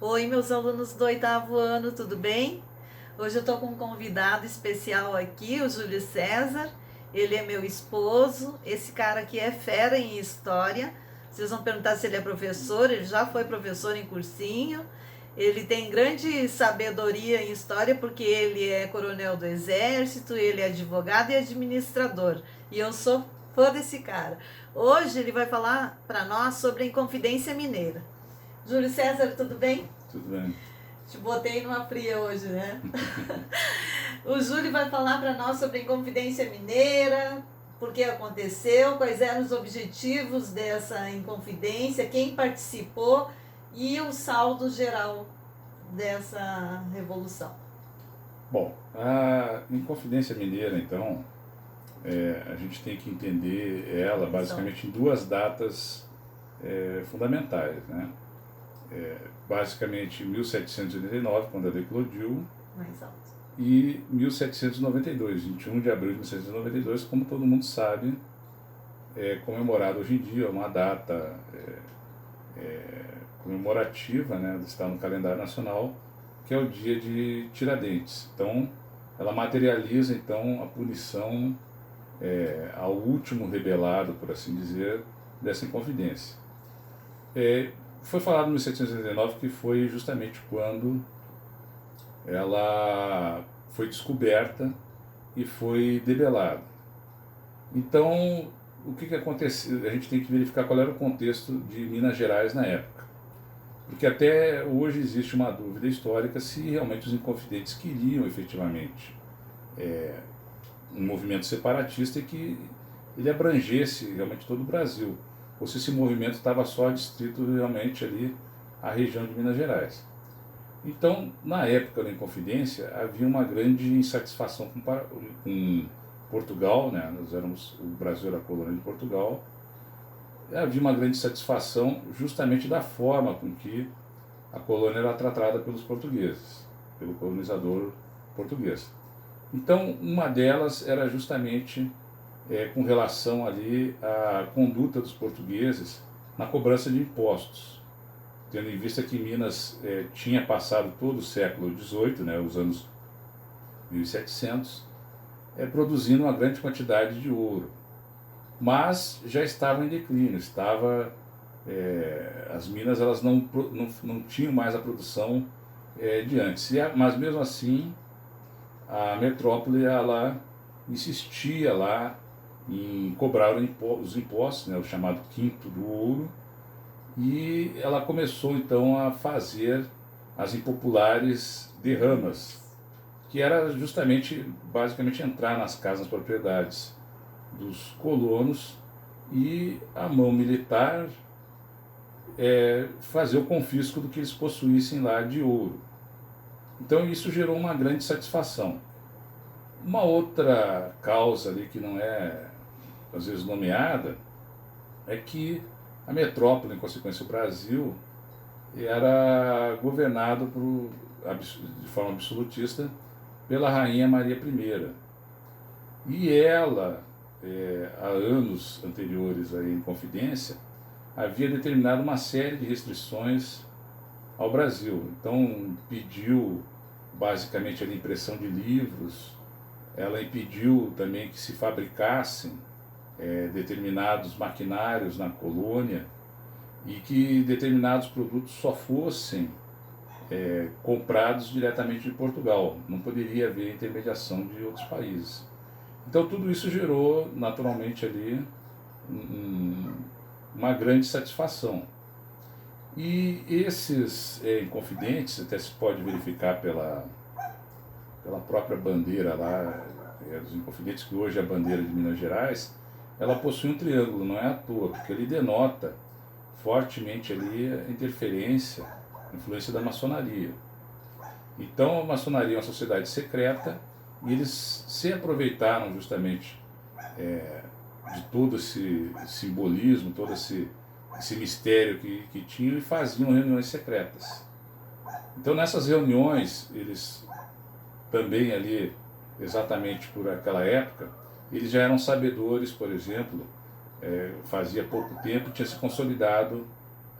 Oi, meus alunos do oitavo ano, tudo bem? Hoje eu estou com um convidado especial aqui, o Júlio César. Ele é meu esposo. Esse cara aqui é fera em história. Vocês vão perguntar se ele é professor, ele já foi professor em cursinho. Ele tem grande sabedoria em história porque ele é coronel do exército, ele é advogado e administrador. E eu sou fã desse cara. Hoje ele vai falar para nós sobre a Inconfidência Mineira. Júlio César, tudo bem? Tudo bem. Te botei numa fria hoje, né? O Júlio vai falar para nós sobre a Inconfidência Mineira, por que aconteceu, quais eram os objetivos dessa Inconfidência, quem participou e o saldo geral dessa revolução. Bom, a Inconfidência Mineira, então, a gente tem que entender ela basicamente em duas datas fundamentais, né? Basicamente 1789, quando ela eclodiu, Mais alto. e 1792, 21 de abril de 1792, como todo mundo sabe, é comemorado hoje em dia, uma data comemorativa, né, está no calendário nacional, que é o dia de Tiradentes. Então, ela materializa então a punição ao último rebelado, por assim dizer, dessa Inconfidência. Foi falado em 1789 que foi justamente quando ela foi descoberta e foi debelada. Então, o que aconteceu? A gente tem que verificar qual era o contexto de Minas Gerais na época. Porque até hoje existe uma dúvida histórica se realmente os inconfidentes queriam efetivamente um movimento separatista e que ele abrangesse realmente todo o Brasil, ou se esse movimento estava só adstrito realmente ali à região de Minas Gerais. Então, na época da Inconfidência, havia uma grande insatisfação com Portugal, né? O Brasil era a colônia de Portugal. Havia uma grande satisfação justamente da forma com que a colônia era tratada pelos portugueses, pelo colonizador português. Então, uma delas era justamente com relação ali à conduta dos portugueses na cobrança de impostos, tendo em vista que Minas tinha passado todo o século XVIII, né, os anos 1700, produzindo uma grande quantidade de ouro, mas já estava em declínio, as minas elas não tinham mais a produção de antes, mas mesmo assim a metrópole ela insistia lá em cobrar os impostos, né, o chamado quinto do ouro, e ela começou então a fazer as impopulares derramas, que era justamente, basicamente, entrar nas casas, nas propriedades dos colonos e a mão militar fazer o confisco do que eles possuíssem lá de ouro. Então isso gerou uma grande satisfação. Uma outra causa ali que não é às vezes nomeada é que a metrópole, em consequência o Brasil, era governado de forma absolutista pela rainha Maria I. E ela, há anos anteriores à Inconfidência, havia determinado uma série de restrições ao Brasil. Então pediu basicamente a impressão de livros, ela impediu também que se fabricassem determinados maquinários na colônia e que determinados produtos só fossem comprados diretamente de Portugal, não poderia haver intermediação de outros países. Então tudo isso gerou naturalmente ali uma grande satisfação. E esses inconfidentes, até se pode verificar pela própria bandeira lá, dos Inconfidentes, que hoje é a bandeira de Minas Gerais, ela possui um triângulo, não é à toa, porque ele denota fortemente ali a interferência, a influência da maçonaria. Então a maçonaria é uma sociedade secreta e eles se aproveitaram justamente de todo esse simbolismo, todo esse mistério que tinham e faziam reuniões secretas. Então nessas reuniões, eles também ali, exatamente por aquela época, eles já eram sabedores, por exemplo, fazia pouco tempo tinha se consolidado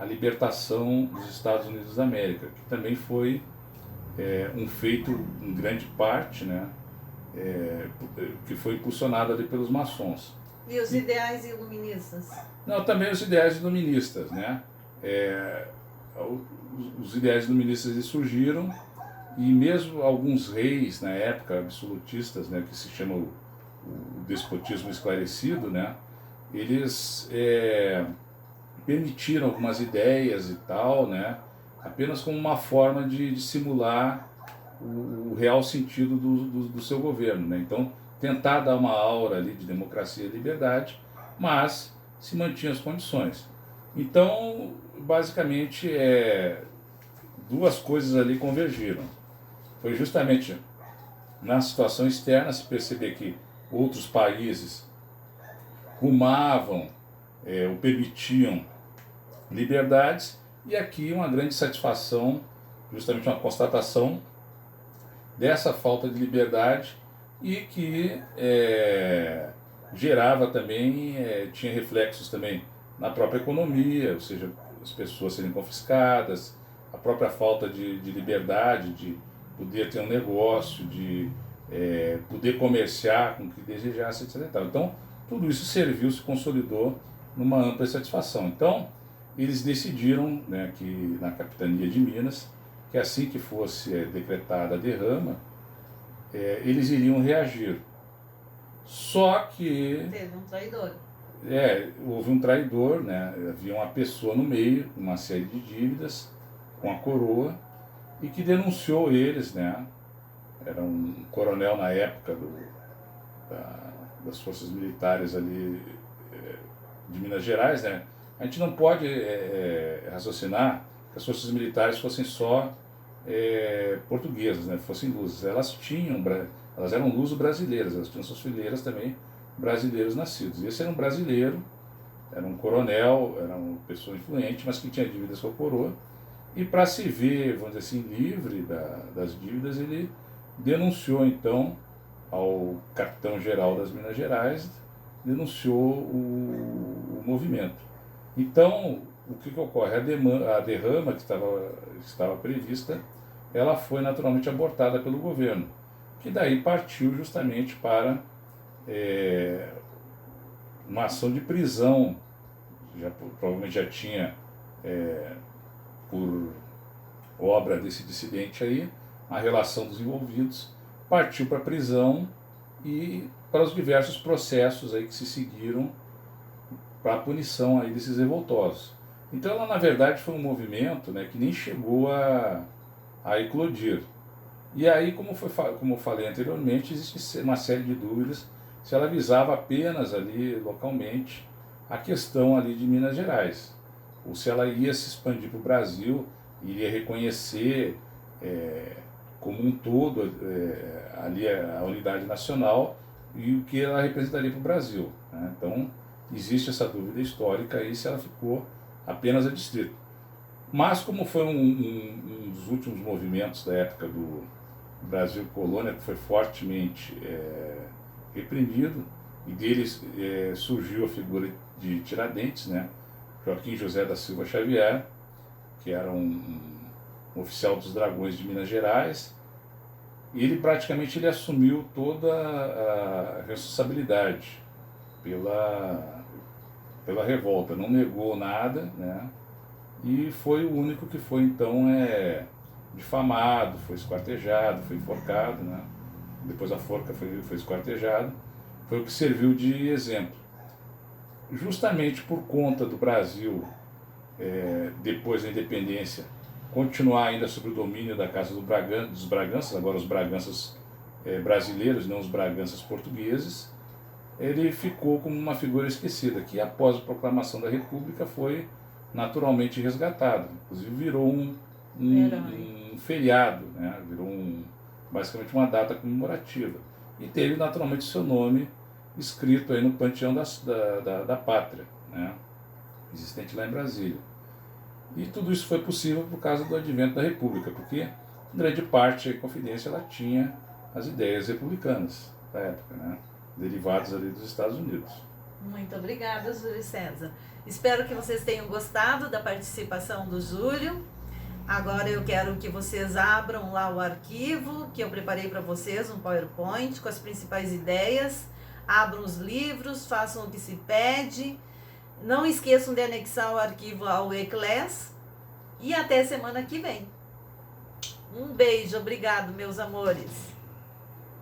a libertação dos Estados Unidos da América, que também foi um feito em grande parte, né, que foi impulsionado ali pelos maçons. E os ideais iluministas? Não, também os ideais iluministas, né? Os ideais iluministas eles surgiram e mesmo alguns reis na época absolutistas, né, que se chama o despotismo esclarecido, né, eles permitiram algumas ideias e tal, né, apenas como uma forma de simular o real sentido do seu governo, né? Então tentar dar uma aura ali de democracia e liberdade, mas se mantinha as condições. Então, basicamente, duas coisas ali convergiram. Foi justamente na situação externa se perceber que outros países rumavam ou permitiam liberdades, e aqui uma grande satisfação, justamente uma constatação dessa falta de liberdade e que gerava também, tinha reflexos também na própria economia, ou seja, as pessoas serem confiscadas, a própria falta de liberdade, de poder ter um negócio, de poder comerciar com o que desejasse, etc. Então, tudo isso serviu, se consolidou numa ampla satisfação. Então, eles decidiram, né, que na capitania de Minas, que assim que fosse decretada a derrama, eles iriam reagir. Só que teve um traidor. Houve um traidor, né? Havia uma pessoa no meio, uma série de dívidas com a coroa, e que denunciou eles, né? Era um coronel na época das forças militares ali de Minas Gerais, né? A gente não pode raciocinar que as forças militares fossem só portuguesas, né? Fossem luzes. Elas eram luso-brasileiras, elas tinham suas fileiras também brasileiros nascidos. Esse era um brasileiro, era um coronel, era uma pessoa influente, mas que tinha dívidas com a coroa. E para se ver, vamos dizer assim, livre das dívidas, ele denunciou então ao capitão-geral das Minas Gerais, denunciou o movimento. Então, o que ocorre? A derrama que estava prevista, ela foi naturalmente abortada pelo governo, que daí partiu justamente para uma ação de prisão. Provavelmente já tinha, por obra desse dissidente aí, a relação dos envolvidos, partiu para a prisão e para os diversos processos aí que se seguiram para a punição aí desses revoltosos. Então ela na verdade foi um movimento, né, que nem chegou a eclodir. E aí, como eu falei anteriormente, existe uma série de dúvidas se ela visava apenas ali localmente a questão ali de Minas Gerais, ou se ela ia se expandir para o Brasil, iria reconhecer como um todo ali a unidade nacional e o que ela representaria para o Brasil, né? Então existe essa dúvida histórica aí se ela ficou apenas a distrito. Mas como foi um dos últimos movimentos da época do Brasil Colônia, que foi fortemente reprimido, e deles surgiu a figura de Tiradentes, né? Joaquim José da Silva Xavier, que era um oficial dos Dragões de Minas Gerais, e ele praticamente assumiu toda a responsabilidade pela revolta, não negou nada, né? E foi o único que foi então difamado, foi esquartejado, foi enforcado, né? Depois a forca foi esquartejado, foi o que serviu de exemplo. Justamente por conta do Brasil, depois da independência, continuar ainda sob o domínio da Casa dos Braganças, agora os Braganças brasileiros, não os Braganças portugueses, ele ficou como uma figura esquecida, que após a proclamação da República foi naturalmente resgatado. Inclusive virou um feriado, né? Virou basicamente uma data comemorativa. E teve naturalmente seu nome escrito aí no panteão da pátria, né? Existente lá em Brasília. E tudo isso foi possível por causa do advento da República, porque em grande parte a Inconfidência ela tinha as ideias republicanas da época, né? Derivadas ali dos Estados Unidos. Muito obrigada, Júlio César. Espero que vocês tenham gostado da participação do Júlio. Agora eu quero que vocês abram lá o arquivo que eu preparei para vocês, um PowerPoint com as principais ideias. Abram os livros, façam o que se pede. Não esqueçam de anexar o arquivo ao eClass. E até semana que vem. Um beijo, obrigado, meus amores.